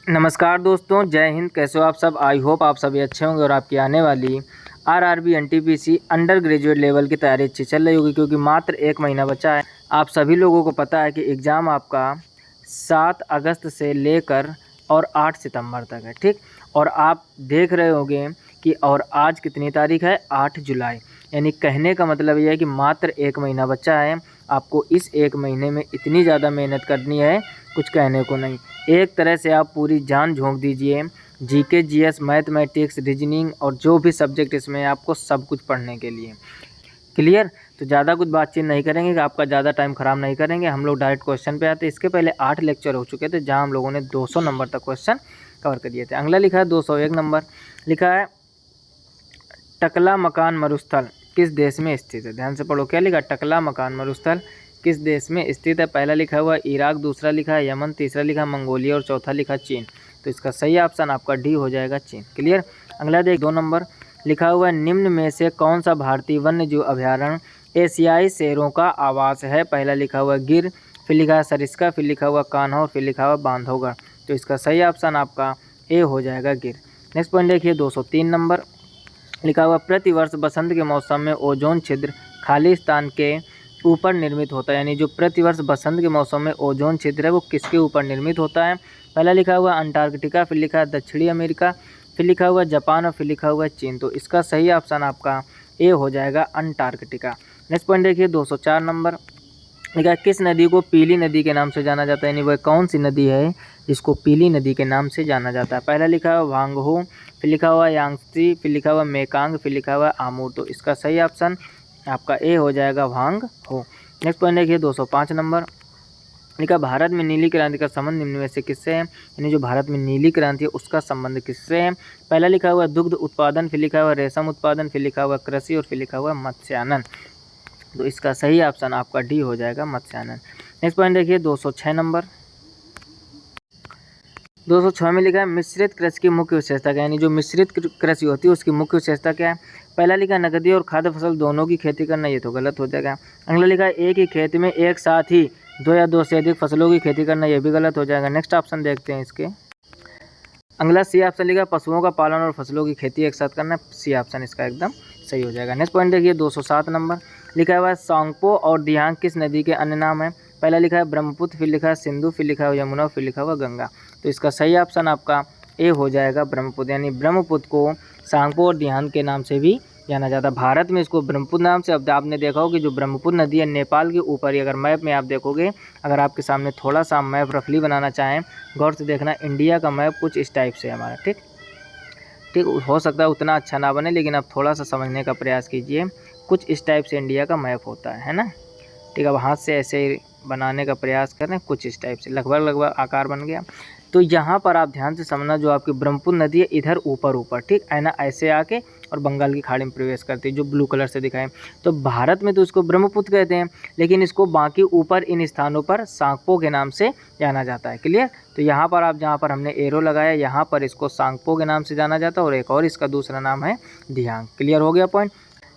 नमस्कार दोस्तों, जय हिंद। कैसे हो आप सब? आई होप आप सभी अच्छे होंगे और आपकी आने वाली RRB NTPC under graduate level की तैयारी अच्छी चल रही होगी, क्योंकि मात्र 1 महीना बचा है। आप सभी लोगों को पता है कि एग्ज़ाम आपका 7 अगस्त से लेकर और 8 सितंबर तक है, ठीक। और आप देख रहे होंगे कि और आज कितनी तारीख है? 8 जुलाई। यानी कहने का मतलब यह है कि मात्र 1 महीना बचा है। आपको इस 1 महीने में इतनी ज़्यादा मेहनत करनी है, कुछ कहने को नहीं। एक तरह से आप पूरी जान झोंक दीजिए जीके, जीएस, मैथमेटिक्स, रीजनिंग और जो भी सब्जेक्ट इसमें है, आपको सब कुछ पढ़ने के लिए। क्लियर? तो ज़्यादा कुछ बातचीत नहीं करेंगे कि आपका ज़्यादा टाइम ख़राब नहीं करेंगे। हम लोग डायरेक्ट क्वेश्चन पे आते हैं। इसके पहले 8 लेक्चर हो चुके थे, जहाँ हम लोगों ने 200 नंबर तक क्वेश्चन कवर कर दिए थे। अगला लिखा है 201 नंबर, लिखा है टकला मकान मरुस्थल किस देश में स्थित है? ध्यान से पढ़ो। क्या लिखा? टकला मकान मरुस्थल किस देश में स्थित है? पहला लिखा हुआ इराक, दूसरा लिखा है यमन, तीसरा लिखा मंगोलिया और चौथा लिखा चीन। तो इसका सही ऑप्शन आपका डी हो जाएगा, चीन। क्लियर? अगला देख 2 नंबर, लिखा हुआ निम्न में से कौन सा भारतीय वन्य जीव अभ्यारण्य एशियाई शेरों का आवास है? पहला लिखा हुआ गिर, फिर लिखा है सरिस्का, फिर लिखा हुआ कान्हा और फिर लिखा हुआ बांधवगढ़। तो इसका सही ऑप्शन आपका ए हो जाएगा, गिर। नेक्स्ट पॉइंट देखिए 203 नंबर, लिखा हुआ प्रतिवर्ष बसंत के मौसम में ओजोन छिद्र खाली स्थान के ऊपर निर्मित होता है। यानी जो प्रतिवर्ष बसंत के मौसम में ओजोन छिद्र है वो किसके ऊपर निर्मित होता है? पहला लिखा हुआ अंटार्कटिका, फिर लिखा है दक्षिणी अमेरिका, फिर लिखा हुआ जापान और फिर लिखा हुआ चीन। तो इसका सही ऑप्शन आपका ए हो जाएगा, अंटार्कटिका। नेक्स्ट पॉइंट देखिए 204 नंबर, लिखा है किस नदी को पीली नदी के नाम से जाना जाता है? यानी वह कौन सी नदी है जिसको पीली नदी के नाम से जाना जाता है? पहला लिखा हुआ वांगहो, फिर लिखा हुआ यांगत्से, फिर लिखा हुआ मेकांग, फिर लिखा हुआ आमूर। तो इसका सही ऑप्शन आपका ए हो जाएगा, वांग हो। नेक्स्ट पॉइंट देखिए 205 नंबर, लिखा भारत में नीली क्रांति का संबंध निम्न में से किससे है? यानी जो भारत में नीली क्रांति है उसका संबंध किससे है? पहला लिखा हुआ दुग्ध उत्पादन, फिर लिखा हुआ रेशम उत्पादन, फिर लिखा हुआ कृषि और फिर लिखा हुआ मत्स्यानन। तो इसका सही ऑप्शन आपका डी हो जाएगा, मत्स्यानन। नेक्स्ट पॉइंट देखिए 206 नंबर, 206 में लिखा है मिश्रित कृषि की मुख्य विशेषता क्या है? यानी जो मिश्रित कृषि होती है उसकी मुख्य विशेषता क्या है? पहला लिखा है नकदी और खाद्य फसल दोनों की खेती करना, ये तो गलत हो जाएगा। अगला लिखा है एक ही खेत में एक साथ ही 2 या 2 से अधिक फसलों की खेती करना, ये भी गलत हो जाएगा। नेक्स्ट ऑप्शन देखते हैं इसके। अगला सी ऑप्शन लिखा है पशुओं का पालन और फसलों की खेती एक साथ करना, सी ऑप्शन इसका एकदम सही हो जाएगा। नेक्स्ट पॉइंट देखिए 207 नंबर, लिखा हुआ है सांगपो और दियांग किस नदी के अन्य नाम है? पहला लिखा है ब्रह्मपुत्र, फिर लिखा है सिंधु, फिर लिखा है यमुना, फिर लिखा हुआ गंगा। तो इसका सही ऑप्शन आपका ए हो जाएगा, ब्रह्मपुत्र। यानी ब्रह्मपुत्र को सांगपो और दियांग के नाम से भी जाना जाता है। भारत में इसको ब्रह्मपुत्र नाम से, अब आपने देखा हो कि जो ब्रह्मपुत्र नदी है नेपाल के ऊपर ही, अगर मैप में आप देखोगे, अगर आपके सामने थोड़ा सा मैप रफली बनाना चाहें, गौर से देखना, इंडिया का मैप कुछ इस टाइप से है हमारा, ठीक। हो सकता है उतना अच्छा ना बने, लेकिन आप थोड़ा सा समझने का प्रयास कीजिए। कुछ इस टाइप से इंडिया का मैप होता है ना, ठीक। अब हाथ से ऐसे बनाने का प्रयास करें, कुछ इस टाइप से लगभग आकार बन गया। तो यहाँ पर आप ध्यान से समझना, जो आपकी ब्रह्मपुत्र नदी है इधर ऊपर, ठीक है ना, ऐसे आके और बंगाल की खाड़ी में प्रवेश करती है, जो ब्लू कलर से दिखाएं। तो भारत में तो इसको ब्रह्मपुत्र कहते हैं, लेकिन इसको बाकी ऊपर इन स्थानों पर सांगपो के नाम से जाना जाता है। क्लियर? तो यहाँ पर आप, जहाँ पर हमने एरो लगाया, यहाँ पर इसको सांगपो के नाम से जाना जाता है, और एक और इसका दूसरा नाम है दियांग। क्लियर हो गया पॉइंट?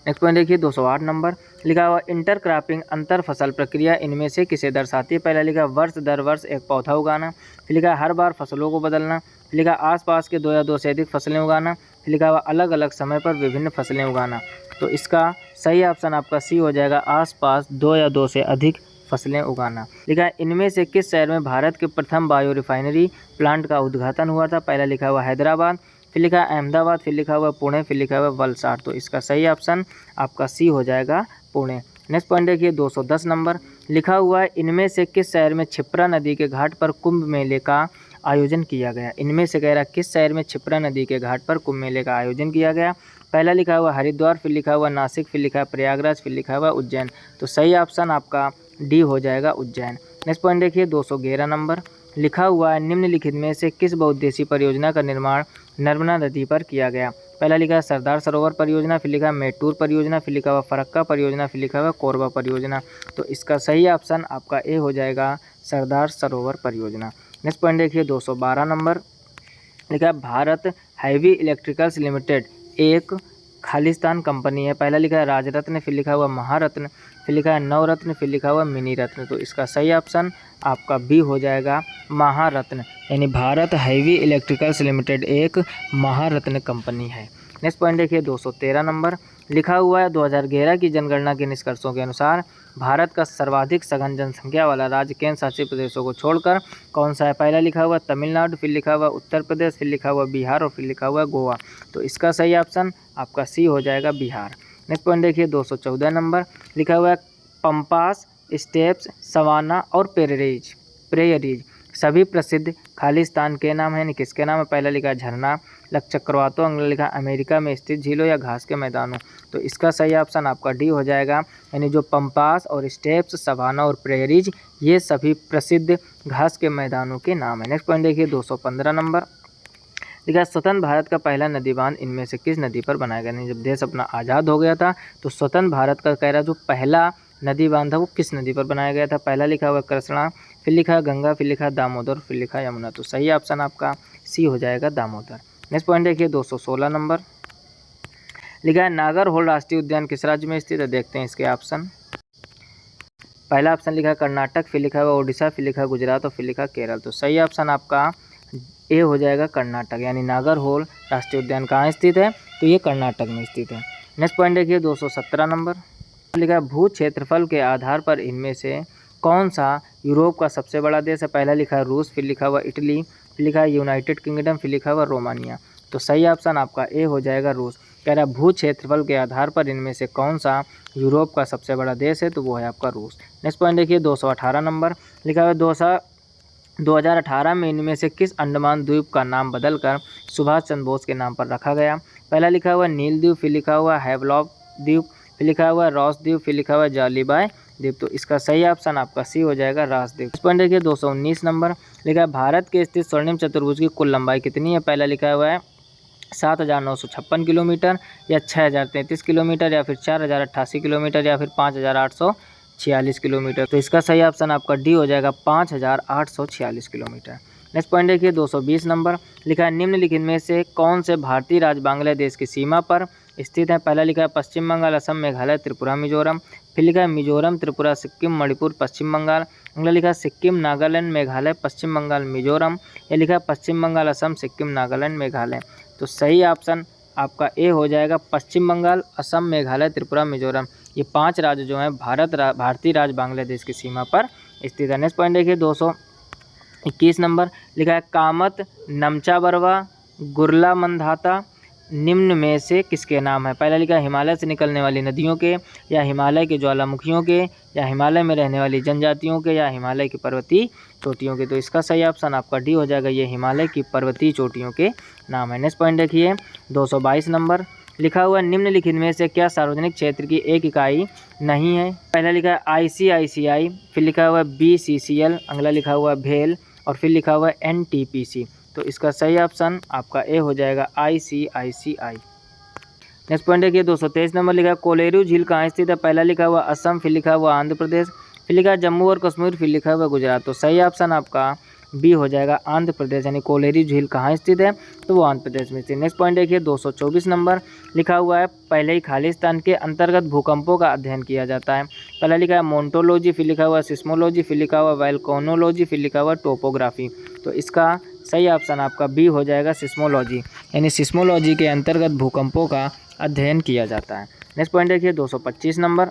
नेक्स्ट पॉइंट देखिए 208 नंबर, लिखा हुआ इंटरक्रॉपिंग अंतर फसल प्रक्रिया इनमें से किसे दर्शाती है? पहला लिखा वर्ष दर वर्ष एक पौधा उगाना, फिर लिखा हर बार फसलों को बदलना, फिर लिखा आसपास के 2 या 2 से अधिक फसलें उगाना, फिर लिखा हुआ अलग अलग समय पर विभिन्न फसलें उगाना। तो इसका सही ऑप्शन आपका सी हो जाएगा, आसपास 2 या 2 से अधिक फसलें उगाना। लिखा है इनमें से किस शहर में भारत के प्रथम बायो रिफाइनरी प्लांट का उद्घाटन हुआ था? पहला लिखा हुआ हैदराबाद, फिर लिखा है अहमदाबाद, फिर लिखा हुआ पुणे, फिर लिखा हुआ वलसाड। तो इसका सही ऑप्शन आपका सी हो जाएगा, पुणे। नेक्स्ट पॉइंट देखिए 210 नंबर, लिखा हुआ है इनमें से किस शहर में क्षिप्रा नदी के घाट पर कुंभ मेले का आयोजन किया गया? इनमें से कह रहा किस शहर में क्षिप्रा नदी के घाट पर कुंभ मेले का आयोजन किया गया? पहला लिखा हुआ हरिद्वार, फिर लिखा हुआ नासिक, फिर लिखा है प्रयागराज, फिर लिखा हुआ उज्जैन। तो सही ऑप्शन आपका डी हो जाएगा, उज्जैन। नेक्स्ट पॉइंट देखिए 211 नंबर, लिखा हुआ है निम्नलिखित में से किस बहुउद्देशीय परियोजना का निर्माण नर्मदा नदी पर किया गया? पहला लिखा है सरदार सरोवर परियोजना, फिर लिखा है मेट्टूर परियोजना, फिर लिखा हुआ फरक्का परियोजना, फिर लिखा हुआ कोरबा परियोजना। तो इसका सही ऑप्शन आपका ए हो जाएगा, सरदार सरोवर परियोजना। नेक्स्ट पॉइंट देखिए 212 नंबर, लिखा है भारत हैवी इलेक्ट्रिकल्स लिमिटेड एक खालिस्तान कंपनी है। पहला लिखा है राजरत्न, फिर लिखा हुआ महारत्न, फिर लिखा है नवरत्न, फिर लिखा हुआ मिनी रत्न। तो इसका सही ऑप्शन आपका बी हो जाएगा महारत्न, यानी भारत हैवी इलेक्ट्रिकल्स लिमिटेड एक महारत्न कंपनी है। नेक्स्ट पॉइंट देखिए 213 नंबर लिखा हुआ है 2011 की जनगणना के निष्कर्षों के अनुसार भारत का सर्वाधिक सघन जनसंख्या वाला राज्य केंद्र शासित प्रदेशों को छोड़कर कौन सा है। पहला लिखा हुआ तमिलनाडु, फिर लिखा हुआ उत्तर प्रदेश, फिर लिखा हुआ बिहार और फिर लिखा हुआ गोवा। तो इसका सही ऑप्शन आपका सी हो जाएगा बिहार। नेक्स्ट पॉइंट देखिए 214 नंबर लिखा हुआ है पंपास, स्टेप्स, सवाना और प्रेयरीज सभी प्रसिद्ध खालिस्तान के नाम है, यानी किसके नाम है। पहला लिखा झरना, चक्रवातों, अगला लिखा अमेरिका में स्थित झीलों या घास के मैदानों। तो इसका सही ऑप्शन आपका डी हो जाएगा, यानी जो पंपास और स्टेप्स, सवाना और प्रेयरीज ये सभी प्रसिद्ध घास के मैदानों के नाम है। नेक्स्ट पॉइंट देखिए 215 नंबर लिखा स्वतंत्र भारत का पहला नदी बांध इनमें से किस नदी पर बनाया गया। जब देश अपना आज़ाद हो गया था तो स्वतंत्र भारत का कह रहा जो पहला नदी बांध था वो किस नदी पर बनाया गया था। पहला लिखा हुआ कृष्णा, फिर लिखा गंगा, फिर लिखा दामोदर, फिर लिखा यमुना। तो सही ऑप्शन आपका सी हो जाएगा दामोदर। नेक्स्ट पॉइंट देखिए 216 नंबर लिखा है नागरहोल राष्ट्रीय उद्यान किस राज्य में स्थित है। देखते हैं इसके ऑप्शन। पहला ऑप्शन लिखा कर्नाटक, फिर लिखा हुआ उड़ीसा, फिर लिखा गुजरात और फिर लिखा केरल। तो सही ऑप्शन आपका ए हो जाएगा कर्नाटक, यानी नागरहोल राष्ट्रीय उद्यान कहाँ स्थित है तो ये कर्नाटक में स्थित है। नेक्स्ट पॉइंट देखिए 217 नंबर लिखा है भू क्षेत्रफल के आधार पर इनमें से कौन सा यूरोप का सबसे बड़ा देश है। पहला लिखा है रूस, फिर लिखा हुआ इटली, फिर लिखा है यूनाइटेड किंगडम, फिर लिखा हुआ रोमानिया। तो सही ऑप्शन आपका ए हो जाएगा रूस। कह रहा है भू क्षेत्रफल के आधार पर इनमें से कौन सा यूरोप का सबसे बड़ा देश है तो वो है आपका रूस। नेक्स्ट पॉइंट देखिए 218 नंबर लिखा हुआ 2018 में इनमें से किस अंडमान द्वीप का नाम बदलकर सुभाष चंद्र बोस के नाम पर रखा गया। पहला लिखा हुआ नील द्वीप, फिर लिखा हुआ हैवलॉक द्वीप, फिर लिखा हुआ रॉस द्वीप, फिर लिखा हुआ जालीबाय द्वीप। तो इसका सही ऑप्शन आपका सी हो जाएगा रास द्वीप। इस पॉइंट देखिए 219 नंबर लिखा है भारत के स्थित स्वर्णिम चतुर्भुज की कुल लंबाई कितनी है। पहला लिखा हुआ है 7,956 किलोमीटर या 6,033 किलोमीटर या फिर 4,088 किलोमीटर या फिर 5,846 किलोमीटर। तो इसका सही ऑप्शन आपका डी हो जाएगा 5,846 किलोमीटर। नेक्स्ट पॉइंट देखिए 220 नंबर लिखा है निम्नलिखित में से कौन से भारतीय राज्य बांग्लादेश की सीमा पर स्थित है। पहला लिखा है पश्चिम बंगाल, असम, मेघालय, त्रिपुरा, मिजोरम, फिर लिखा है मिजोरम, त्रिपुरा, सिक्किम, मणिपुर, पश्चिम बंगाल, अगला लिखा है सिक्किम, नागालैंड, मेघालय, पश्चिम बंगाल, मिजोरम, या लिखा है पश्चिम बंगाल, असम, सिक्किम, नागालैंड, मेघालय। तो सही ऑप्शन आपका ए हो जाएगा पश्चिम बंगाल, असम, मेघालय, त्रिपुरा, मिजोरम। ये 5 राज्य जो हैं भारतीय राज्य बांग्लादेश की सीमा पर स्थित है। नेक्स्ट पॉइंट देखिए 221 नंबर लिखा है कामत, नमचा बरवा, गुरला मंधाता निम्न में से किसके नाम है। पहला लिखा है हिमालय से निकलने वाली नदियों के, या हिमालय के ज्वालामुखियों के, या हिमालय में रहने वाली जनजातियों के, या हिमालय की पर्वतीय चोटियों के। तो इसका सही ऑप्शन आपका डी हो जाएगा, ये हिमालय की पर्वतीय चोटियों के नाम है। नेक्स्ट पॉइंट देखिए 222 नंबर लिखा हुआ निम्नलिखित में से क्या सार्वजनिक क्षेत्र की एक इकाई नहीं है। पहला लिखा है ICICI, फिर लिखा हुआ BCCL, अगला लिखा हुआ भेल और फिर लिखा हुआ NTPC। तो इसका सही ऑप्शन आपका ए हो जाएगा ICICI। नेक्स्ट पॉइंट देखिए 223 नंबर लिखा है कोलेरू झील कहाँ स्थित है। पहला लिखा हुआ असम, फिर लिखा हुआ आंध्र प्रदेश, फिर लिखा है जम्मू और कश्मीर, फिर लिखा हुआ गुजरात। तो सही ऑप्शन आपका बी हो जाएगा आंध्र प्रदेश, यानी कोलेरू झील कहाँ स्थित है तो वो आंध्र प्रदेश में स्थित। नेक्स्ट पॉइंट देखिए 224 नंबर लिखा हुआ है पहले ही खालिस्तान के अंतर्गत भूकंपों का अध्ययन किया जाता है। पहला लिखा है मोन्टोलॉजी, फिर लिखा हुआ सिस्मोलॉजी, फिर लिखा हुआ वैल्कोनोलॉजी, फिर लिखा हुआ टोपोग्राफी। तो इसका सही ऑप्शन आपका बी हो जाएगा सिस्मोलॉजी, यानी सिस्मोलॉजी के अंतर्गत भूकंपों का अध्ययन किया जाता है। नेक्स्ट पॉइंट देखिए 225 नंबर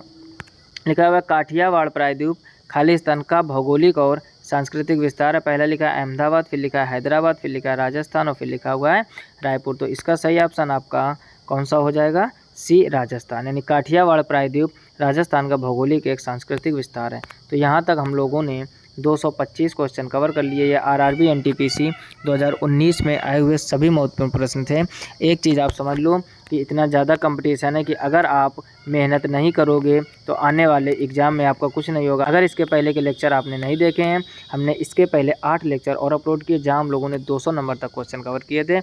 लिखा हुआ है काठियावाड़ प्रायद्वीप खालिस्तान का भौगोलिक और सांस्कृतिक विस्तार है। पहला लिखा है अहमदाबाद, फिर लिखा है हैदराबाद, फिर लिखा है राजस्थान और फिर लिखा हुआ है रायपुर। तो इसका सही ऑप्शन आपका कौन सा हो जाएगा सी राजस्थान, यानी काठियावाड़ प्रायद्वीप राजस्थान का भौगोलिक एक सांस्कृतिक विस्तार है। तो यहाँ तक हम लोगों ने 225 क्वेश्चन कवर कर लिए। ये RRB NTPC 2019 में आए हुए सभी महत्वपूर्ण प्रश्न थे। एक चीज़ आप समझ लो कि इतना ज़्यादा कंपटीशन है कि अगर आप मेहनत नहीं करोगे तो आने वाले एग्ज़ाम में आपका कुछ नहीं होगा। अगर इसके पहले के लेक्चर आपने नहीं देखे हैं, हमने इसके पहले 8 लेक्चर और अपलोड किए जहाँ हम लोगों ने 200 नंबर तक क्वेश्चन कवर किए थे।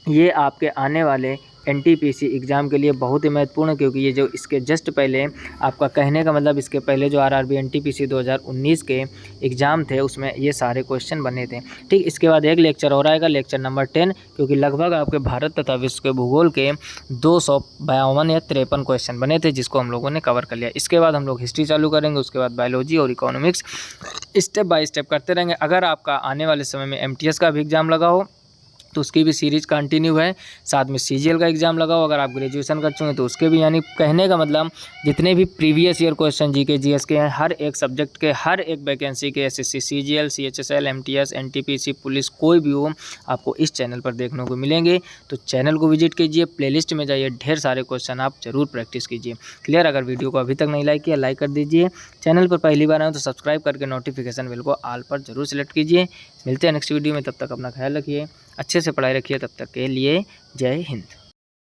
ये आपके आने वाले NTPC एग्ज़ाम के लिए बहुत ही महत्वपूर्ण है, क्योंकि ये जो इसके जस्ट पहले आपका कहने का मतलब इसके पहले जो RRB NTPC 2019 के एग्ज़ाम थे उसमें ये सारे क्वेश्चन बने थे। ठीक, इसके बाद एक लेक्चर और आएगा, लेक्चर नंबर 10, क्योंकि लगभग आपके भारत तथा विश्व के भूगोल के 252 या 53 क्वेश्चन बने थे जिसको हम लोगों ने कवर कर लिया। इसके बाद हम लोग हिस्ट्री चालू करेंगे, उसके बाद बायोलॉजी और इकोनॉमिक्स स्टेप बाय स्टेप करते रहेंगे। अगर आपका आने वाले समय में MTS का भी एग्ज़ाम लगा हो तो उसकी भी सीरीज कंटिन्यू है, साथ में CGL का एग्ज़ाम लगाओ। अगर आप ग्रेजुएशन कर चुके हैं तो उसके भी, यानी कहने का मतलब जितने भी previous year question GK GS के हैं, हर एक सब्जेक्ट के, हर एक वैकेंसी के, SSC CGL CHSL MTS NTPC police कोई भी हो, आपको इस चैनल पर देखने को मिलेंगे। तो चैनल को विजिट कीजिए, प्लेलिस्ट में जाइए, ढेर सारे क्वेश्चन आप जरूर प्रैक्टिस कीजिए। क्लियर? अगर वीडियो को अभी तक नहीं लाइक किया, लाइक कर दीजिए। चैनल पर पहली बार आए तो सब्सक्राइब करके नोटिफिकेशन बेल को ऑल पर जरूर सेलेक्ट कीजिए। मिलते हैं नेक्स्ट वीडियो में, तब तक अपना ख्याल रखिए, अच्छे से पढ़ाई रखिए। तब तक के लिए जय हिंद।